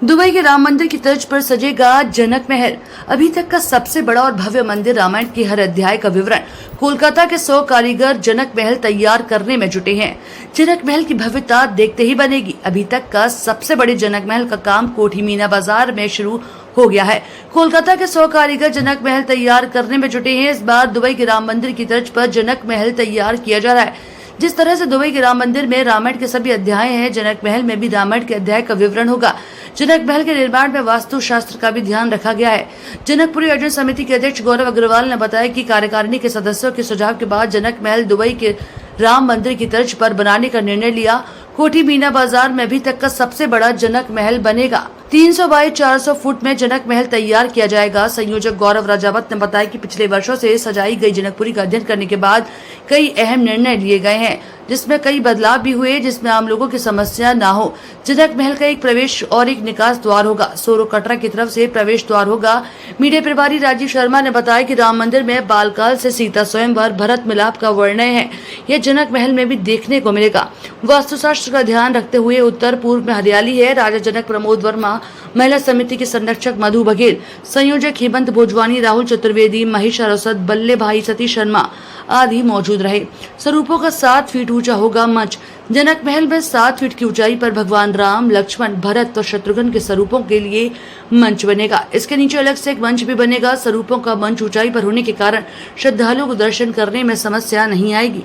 Dubai के राम मंदिर की तर्ज पर सजेगा जनक महल। अभी तक का सबसे बड़ा और भव्य मंदिर रामायण के हर अध्याय का विवरण कोलकाता के 100 कारीगर जनक महल तैयार करने में जुटे हैं। जनक महल की भव्यता देखते ही बनेगी। अभी तक का सबसे बड़े जनक महल का काम कोठी मीना बाजार में शुरू हो गया है। कोलकाता के 100 कारीगर जनक महल तैयार करने में जुटे हैं। इस बार दुबई के राम मंदिर की तर्ज पर जनक महल तैयार किया जा रहा है। जिस तरह से दुबई के राम मंदिर में रामायण के सभी अध्याय हैं, जनक महल में भी रामायण के अध्याय का विवरण होगा। जनक महल के निर्माण में वास्तु शास्त्र का भी ध्यान रखा गया है। जनकपुरी आयोजन समिति के अध्यक्ष गौरव अग्रवाल ने बताया कि कार्यकारिणी के सदस्यों के सुझाव के बाद जनक महल दुबई के राम मंदिर की तर्ज पर बनाने का निर्णय लिया। कोठी मीना बाजार में अभी तक का सबसे बड़ा जनक महल बनेगा। 300 बाई 400 फुट में जनक महल तैयार किया जाएगा। संयोजक गौरव राजावत ने बताया कि पिछले वर्षों से सजाई गई जनकपुरी का अध्ययन करने के बाद कई अहम निर्णय लिए गए हैं, जिसमें कई बदलाव भी हुए, जिसमें आम लोगों की समस्या ना हो। जनक महल का एक प्रवेश और एक निकास द्वार होगा। सोरो कटरा की तरफ से प्रवेश द्वार होगा। मीडिया प्रभारी राजीव शर्मा ने बताया कि राम मंदिर में बालकाल से सीता स्वयंवर, भरत मिलाप का वर्णन है। यह जनक महल में भी देखने को मिलेगा। वास्तुशास्त्र का ध्यान रखते हुए उत्तर पूर्व में हरियाली है। राजा जनक प्रमोद वर्मा, महिला समिति के संरक्षक मधु बघेल, संयोजक हेमंत भोजवानी, राहुल चतुर्वेदी, महेश अरोसत, बल्ले भाई, सतीश शर्मा आदि मौजूद रहे। स्वरूपों का 7 फीट ऊंचा होगा मंच। जनक महल में 7 फीट की ऊंचाई पर भगवान राम, लक्ष्मण, भरत और शत्रुघ्न के स्वरूपों के लिए मंच बनेगा। इसके नीचे अलग से एक मंच भी बनेगा। स्वरूपों का मंच ऊंचाई पर होने के कारण श्रद्धालुओं को दर्शन करने में समस्या नहीं आएगी।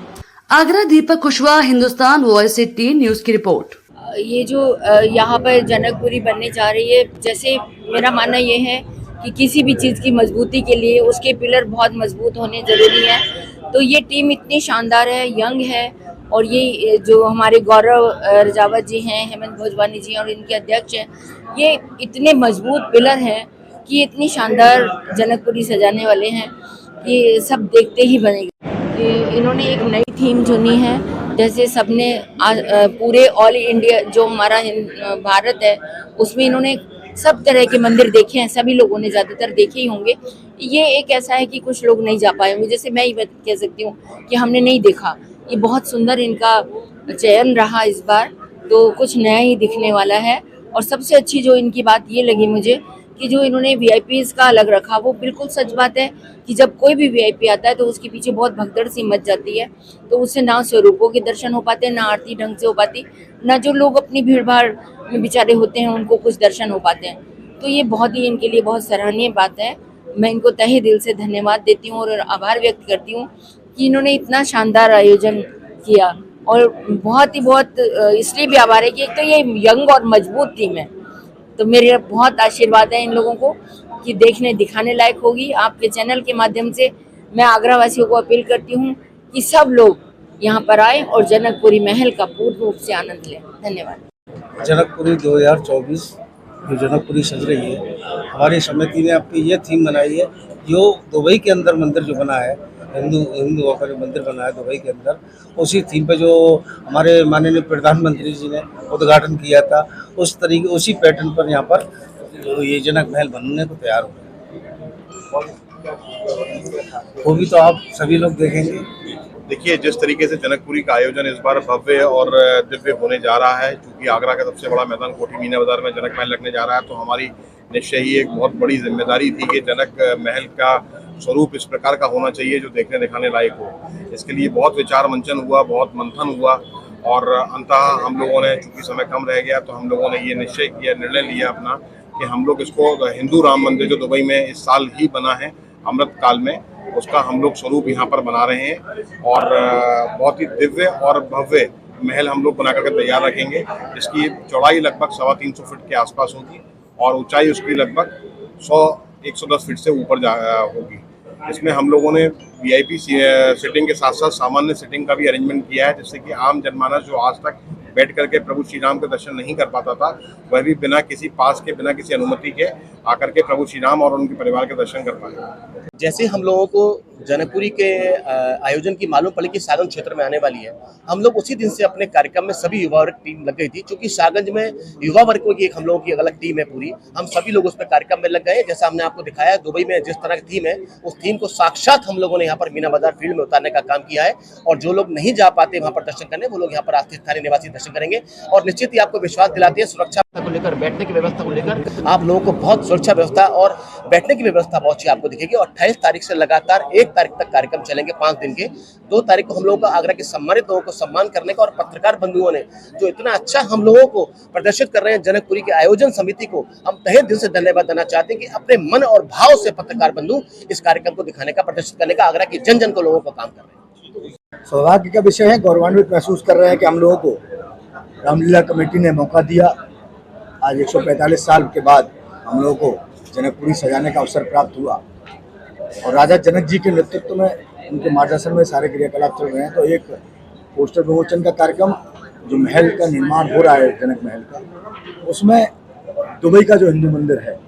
आगरा, दीपक कुशवाहा, हिंदुस्तान वॉइस 18 न्यूज की रिपोर्ट। ये जो यहाँ पर जनकपुरी बनने जा रही है, जैसे मेरा मानना ये है कि किसी भी चीज़ की मजबूती के लिए उसके पिलर बहुत मजबूत होने ज़रूरी है। तो ये टीम इतनी शानदार है, यंग है, और ये जो हमारे गौरव राजावत जी हैं, हेमंत भोजवानी जी और इनके अध्यक्ष हैं, ये इतने मजबूत पिलर हैं कि इतनी शानदार जनकपुरी सजाने वाले हैं कि सब देखते ही बनेगा। इन्होंने एक नई थीम चुनी है। जैसे सबने पूरे ऑल इंडिया जो हमारा भारत है उसमें इन्होंने सब तरह के मंदिर देखे हैं। सभी लोगों ने ज़्यादातर देखे ही होंगे। ये एक ऐसा है कि कुछ लोग नहीं जा पाए होंगे, जैसे मैं ही कह सकती हूँ कि हमने नहीं देखा। ये बहुत सुंदर इनका चयन रहा इस बार, तो कुछ नया ही दिखने वाला है। और सबसे अच्छी जो इनकी बात ये लगी मुझे कि जो इन्होंने वीआईपीज़ का अलग रखा, वो बिल्कुल सच बात है कि जब कोई भी वीआईपी आता है तो उसके पीछे बहुत भगदड़ सी मच जाती है। तो उससे ना स्वरूपों के दर्शन हो पाते, ना आरती ढंग से हो पाती, ना जो लोग अपनी भीड़ भाड़ में बेचारे होते हैं उनको कुछ दर्शन हो पाते हैं। तो ये बहुत ही इनके लिए बहुत सराहनीय बात है। मैं इनको तहे दिल से धन्यवाद देती हूँ और आभार व्यक्त करती हूँ कि इन्होंने इतना शानदार आयोजन किया। और बहुत इसलिए भी आभार है कि एक तो ये यंग और मजबूत टीम है, तो मेरे बहुत आशीर्वाद है इन लोगों को कि देखने दिखाने लायक होगी। आपके चैनल के माध्यम से मैं आगरा वासियों को अपील करती हूँ कि सब लोग यहाँ पर आए और जनकपुरी महल का पूर्ण रूप से आनंद लें। धन्यवाद। जनकपुरी 2024 जो जनकपुरी सज रही है, हमारी समिति ने अपनी ये थीम बनाई है। जो दुबई के अंदर मंदिर जो बना है, हिंदुओं का जो मंदिर बना है दुबई के अंदर, उसी थीम पे जो हमारे माननीय प्रधानमंत्री जी ने उद्घाटन किया था, उस तरीके उसी पैटर्न पर यहाँ पर ये जनक महल बनने को तैयार हो गए। वो भी तो आप सभी लोग देखेंगे। देखिए, जिस तरीके से जनकपुरी का आयोजन इस बार भव्य और दिव्य होने जा रहा है, क्योंकि आगरा का सबसे बड़ा मैदान कोठी मीना बाजार में जनक महल लगने जा रहा है, तो हमारी निश्चय ही एक बहुत बड़ी जिम्मेदारी थी कि जनक महल का स्वरूप इस प्रकार का होना चाहिए जो देखने दिखाने लायक हो। इसके लिए बहुत विचार मंचन हुआ, बहुत मंथन हुआ, और अंततः हम लोगों ने, चूंकि समय कम रह गया, तो हम लोगों ने ये निश्चय किया, निर्णय लिया अपना कि हम लोग इसको हिंदू राम मंदिर जो दुबई में इस साल ही बना है अमृत काल में, उसका हम लोग स्वरूप यहाँ पर बना रहे हैं। और बहुत ही दिव्य और भव्य महल हम लोग बना करके तैयार रखेंगे, जिसकी चौड़ाई लगभग 325 फीट के आसपास होगी और ऊंचाई उसकी लगभग 110 फीट से ऊपर होगी। इसमें हम लोगों ने वीआईपी सीटिंग के साथ साथ सामान्य सीटिंग का भी अरेंजमेंट किया है, जिससे कि आम जनमानस जो आज तक बैठ करके प्रभु श्री राम के दर्शन नहीं कर पाता था, वह भी बिना किसी पास के, बिना किसी अनुमति के आकर के प्रभु श्री राम और उनके परिवार के दर्शन कर पाए। जैसे हम लोगों को जनकपुरी के आयोजन की मालूम पड़ी कि सागंज क्षेत्र में आने वाली है, हम लोग उसी दिन से अपने कार्यक्रम में सभी युवा वर्ग टीम लग गई थी। क्योंकि सागंज में युवा वर्ग की एक हम लोगों की अलग टीम है पूरी, हम सभी लोग उस पर कार्यक्रम में लग गए। जैसा हमने आपको दिखाया दुबई में जिस तरह की थीम है, उस थीम को साक्षात हम लोगों ने यहाँ पर मीना बाजार फील्ड में उतारने का काम किया है। और जो लोग नहीं जा पाते वहाँ पर दर्शन करने, वो लोग यहाँ पर स्थानीय निवासी प्रदर्शन करेंगे और निश्चित ही आपको विश्वास दिलाती है सुरक्षा को लेकर, बैठने की व्यवस्था को लेकर आप लोगों को बहुत सुरक्षा व्यवस्था और बैठने की व्यवस्था बहुत अच्छी आपको दिखेगी। और 28 तारीख से लगातार 1 तारीख तक कार्यक्रम चलेंगे 5 दिन के। 2 तारीख को हम लोगों का आगरा के सम्मानित लोगों को सम्मान करने का और पत्रकार बंधुओं ने जो इतना अच्छा हम लोगों को प्रदर्शित कर रहे हैं, जनकपुरी के आयोजन समिति को हम तहे दिल से धन्यवाद देना चाहते हैं कि अपने मन और भाव से पत्रकार बंधु इस कार्यक्रम को दिखाने का, प्रदर्शित करने का आगरा की जन जन को लोगों को काम कर रहे हैं। सौभाग्य का विषय है, गौरवान्वित महसूस कर रहे हैं कि हम लोगों को रामलीला कमेटी ने मौका दिया। आज 145 साल के बाद हम लोगों को जनकपुरी सजाने का अवसर प्राप्त हुआ और राजा जनक जी के नेतृत्व में, उनके मार्गदर्शन में सारे क्रियाकलाप चल रहे हैं। तो एक पोस्टर विमोचन का कार्यक्रम, जो महल का निर्माण हो रहा है जनक महल का, उसमें दुबई का जो हिंदू मंदिर है,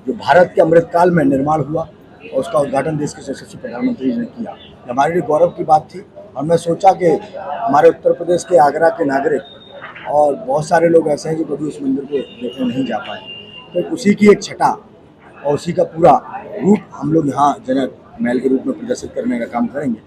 जो भारत के अमृतकाल में निर्माण हुआ और उसका उद्घाटन देश के यशस्वी प्रधानमंत्री जी ने किया, हमारे लिए गौरव की बात थी। और मैं सोचा कि हमारे उत्तर प्रदेश के आगरा के नागरिक और बहुत सारे लोग ऐसे हैं जो कभी उस मंदिर को देखने नहीं जा पाए, तो उसी की एक छटा और उसी का पूरा रूप हम लोग यहाँ जनक महल के रूप में प्रदर्शित करने का काम करेंगे।